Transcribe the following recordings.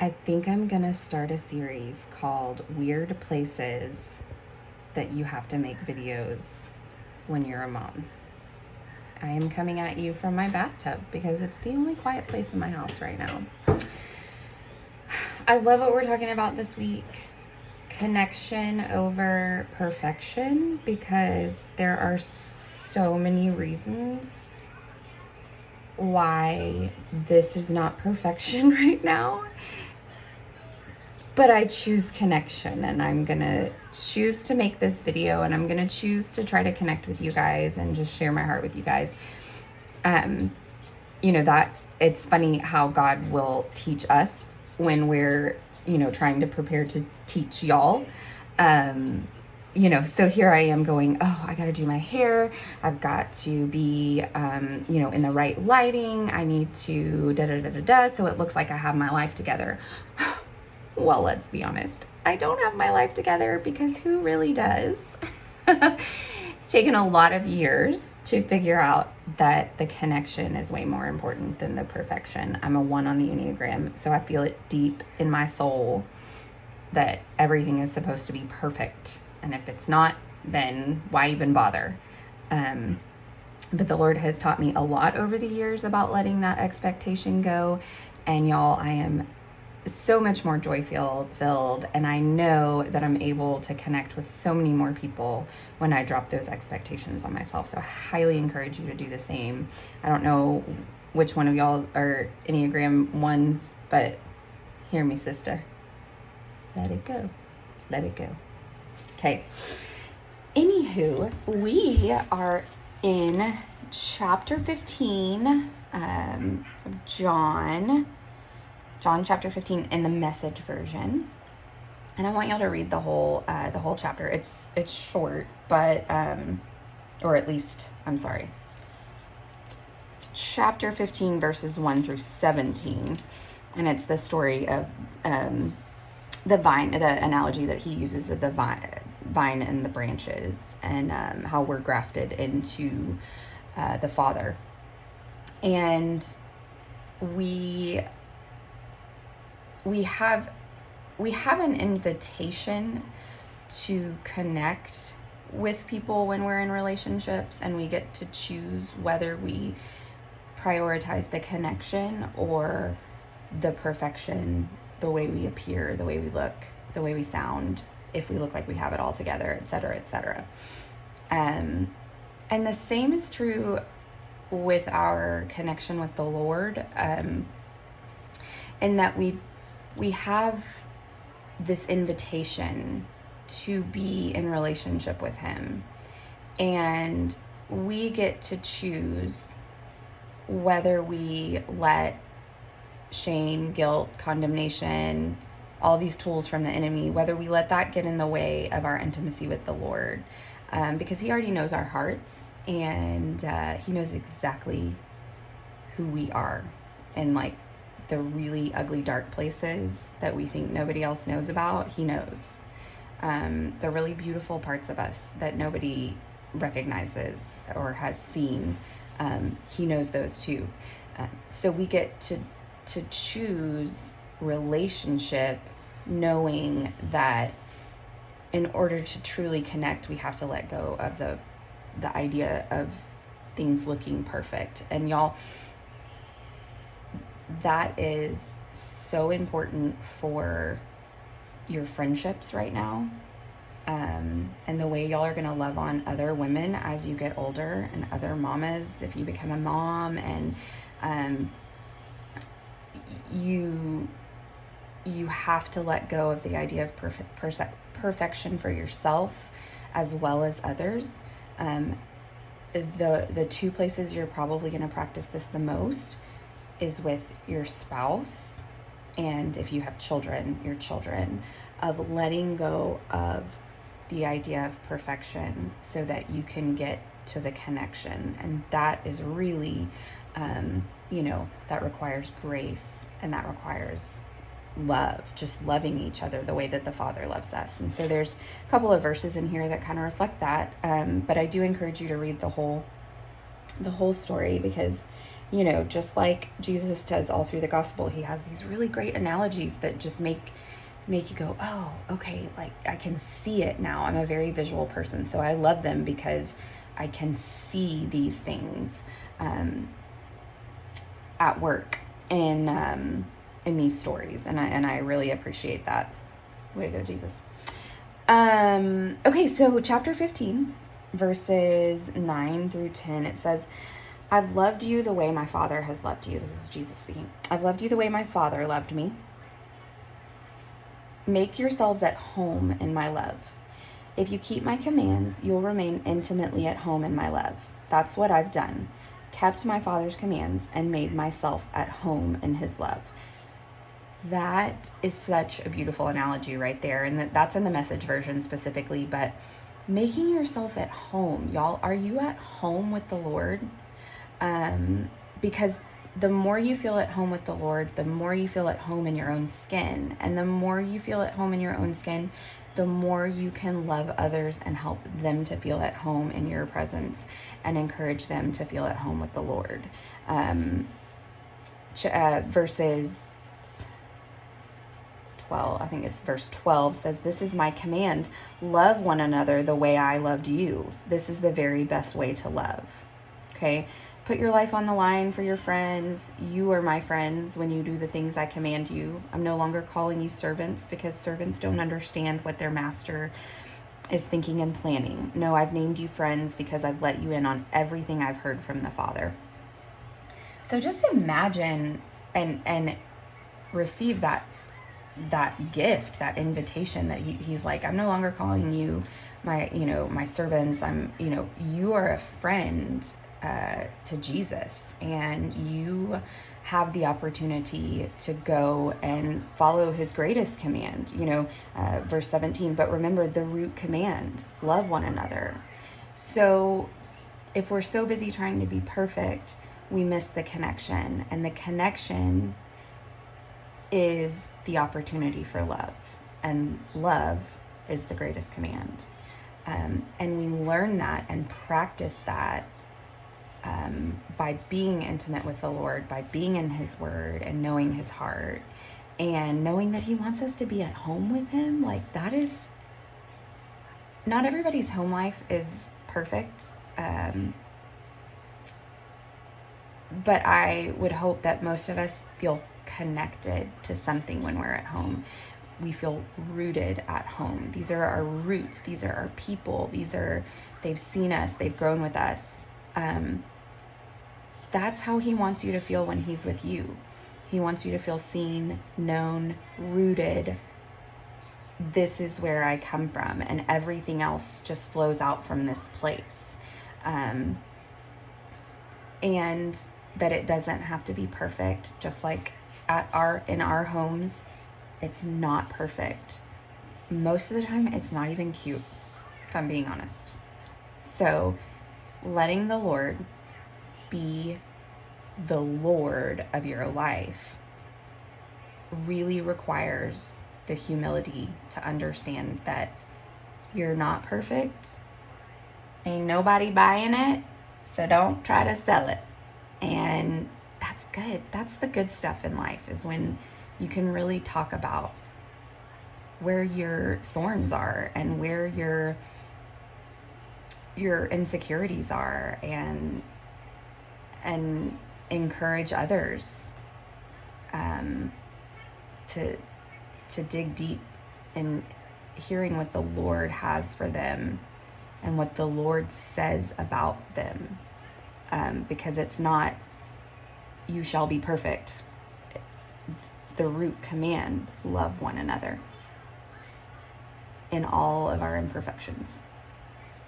I think I'm going to start a series called Weird Places That You Have to Make Videos When You're a Mom. I am coming at you from my bathtub because it's the only quiet place in my house right now. I love what we're talking about this week. Connection over perfection, because there are so many reasons why this is not perfection right now. But I choose connection, and I'm going to choose to make this video, and I'm going to choose to try to connect with you guys and just share my heart with you guys. That it's funny how God will teach us when we're, trying to prepare to teach y'all. So here I am going, I got to do my hair. I've got to be, in the right lighting. I need to so it looks like I have my life together. Well, let's be honest. I don't have my life together, because who really does? It's taken a lot of years to figure out that the connection is way more important than the perfection. I'm a 1 on the Enneagram, so I feel it deep in my soul that everything is supposed to be perfect. And if it's not, then why even bother? But the Lord has taught me a lot over the years about letting that expectation go. And y'all, I am so much more joy filled, and I know that I'm able to connect with so many more people when I drop those expectations on myself. So I highly encourage you to do the same. I don't know which one of y'all are Enneagram 1s, but hear me, sister. Let it go. Let it go. Okay. Anywho, we are in chapter 15 of John chapter 15 in the Message version. And I want y'all to read the whole chapter. It's short, but or at least, I'm sorry. Chapter 15 verses 1 through 17. And it's the story of the vine, the analogy that he uses of the vine and the branches, and how we're grafted into the Father. And we have an invitation to connect with people when we're in relationships, and we get to choose whether we prioritize the connection or the perfection, the way we appear, the way we look, the way we sound, if we look like we have it all together, etc., etc. And the same is true with our connection with the Lord, in that we have this invitation to be in relationship with him, and we get to choose whether we let shame, guilt, condemnation, all these tools from the enemy, whether we let that get in the way of our intimacy with the Lord, because he already knows our hearts, and he knows exactly who we are, and like the really ugly, dark places that we think nobody else knows about, he knows. The really beautiful parts of us that nobody recognizes or has seen, he knows those too. So we get to choose relationship, knowing that in order to truly connect, we have to let go of the idea of things looking perfect. And y'all, that is so important for your friendships right now, and the way y'all are going to love on other women as you get older, and other mamas if you become a mom, and you have to let go of the idea of perfection for yourself as well as others. The two places you're probably going to practice this the most is with your spouse, and if you have children, your children, of letting go of the idea of perfection so that you can get to the connection. And that is really, that requires grace, and that requires love, just loving each other the way that the Father loves us. And so there's a couple of verses in here that kind of reflect that, but I do encourage you to read the whole story, because You know, just like Jesus does all through the gospel, he has these really great analogies that just make you go, oh, okay, like I can see it now. I'm a very visual person, so I love them because I can see these things at work in these stories, and I really appreciate that. Way to go, Jesus. Okay, so chapter 15, verses 9 through 10, it says, I've loved you the way my Father has loved you. This is Jesus speaking. I've loved you the way my Father loved me. Make yourselves at home in my love. If you keep my commands, you'll remain intimately at home in my love. That's what I've done. Kept my Father's commands and made myself at home in his love. That is such a beautiful analogy right there. And that's in the Message version specifically, but making yourself at home, y'all, are you at home with the Lord? Because the more you feel at home with the Lord, the more you feel at home in your own skin. And the more you feel at home in your own skin, the more you can love others and help them to feel at home in your presence and encourage them to feel at home with the Lord. Verses 12, I think it's verse 12 says, this is my command. Love one another the way I loved you. This is the very best way to love. Okay. Put your life on the line for your friends. You are my friends when you do the things I command you. I'm no longer calling you servants because servants don't understand what their master is thinking and planning. No, I've named you friends because I've let you in on everything I've heard from the Father. So just imagine and receive that gift, that invitation that he's like, I'm no longer calling you my servants. You are a friend to Jesus, and you have the opportunity to go and follow his greatest command, verse 17, but remember the root command, love one another. So if we're so busy trying to be perfect, we miss the connection, and the connection is the opportunity for love, and love is the greatest command. And we learn that and practice that by being intimate with the Lord, by being in his word and knowing his heart and knowing that he wants us to be at home with him. Like, that is, not everybody's home life is perfect. But I would hope that most of us feel connected to something when we're at home. We feel rooted at home. These are our roots. These are our people. They've seen us. They've grown with us. That's how he wants you to feel when he's with you. He wants you to feel seen, known, rooted. This is where I come from, and everything else just flows out from this place. And that it doesn't have to be perfect, just like in our homes, it's not perfect. Most of the time, it's not even cute, if I'm being honest. So letting the Lord be the Lord of your life really requires the humility to understand that you're not perfect. Ain't nobody buying it, so don't try to sell it. And that's good. That's the good stuff in life, is when you can really talk about where your thorns are and where your insecurities are, and encourage others to dig deep in hearing what the Lord has for them and what the Lord says about them. Because it's not, you shall be perfect. The root command, love one another in all of our imperfections.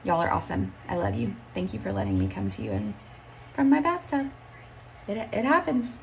Y'all are awesome. I love you. Thank you for letting me come to you from my bathtub. It happens.